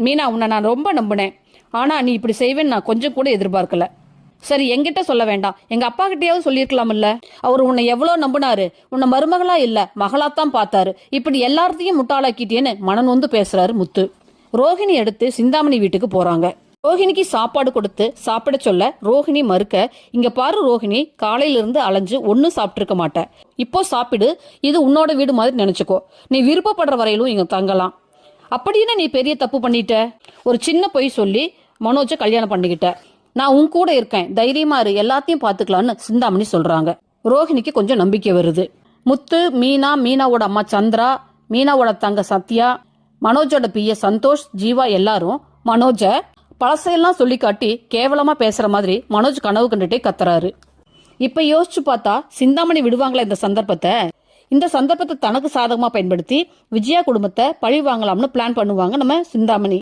மீனா, உன்னை நான் ரொம்ப நம்பினேன். ஆனா நீ இப்படி செய்வேன்னு நான் கொஞ்சம் கூட எதிர்பார்க்கல. சரி, என்கிட்ட சொல்ல வேண்டாம், எங்க அப்பா கிட்டயாவது சொல்லியிருக்கலாம்ல. அவர் உன்னை எவ்வளவு நம்பினாரு. உன்னை மருமகளா இல்ல மகளாத்தான் பார்த்தாரு. இப்படி எல்லாத்தையும் முட்டாளாக்கிட்டேன்னு மனம் நொந்து பேசுறாரு முத்து. ரோஹிணி எடுத்து சிந்தாமணி வீட்டுக்கு போறாங்க. ரோஹிணிக்கு சாப்பாடு கொடுத்து சாப்பிட சொல்ல ரோஹிணி மறுக்க, இங்க பாரு ரோஹிணி, காலையில இருந்து அலைஞ்சு ஒன்னும் சாப்பிட்டு இருக்க மாட்ட. இப்போ சாப்பிடு, இது உன்னோட வீடு மாதிரி நினைச்சுக்கோ. நீ விருப்பப்படுற வரையிலும் இங்க தங்கலாம். அப்படின்னு நீ பெரிய தப்பு பண்ணிட்ட. ஒரு சின்ன பொய் சொல்லி மனோஜை கல்யாணம் பண்ணிக்கிட்ட. நான் உன் கூட இருக்கேன், தைரியமா இரு, எல்லாத்தையும் பாத்துக்கலான்னு சிந்தாமணி சொல்றாங்க. ரோஹிணிக்கு கொஞ்சம் நம்பிக்கை வருது. முத்து, மீனா, மீனாவோட அம்மா சந்திரா, மீனாவோட தங்க சத்யா, மனோஜோட பிய சந்தோஷ், ஜீவா எல்லாரும் மனோஜ பழசையெல்லாம் சொல்லி காட்டி கேவலமா பேசுற மாதிரி மனோஜ் கனவு கண்டுட்டே கத்துறாரு. இப்ப யோசிச்சு பார்த்தா சிந்தாமணி விடுவாங்களா இந்த சந்தர்ப்பத்தை? இந்த சந்தர்ப்பத்தை தனக்கு சாதகமா பயன்படுத்தி விஜயா குடும்பத்தை பழி வாங்கலாம்னு பிளான் பண்ணுவாங்க நம்ம சிந்தாமணி.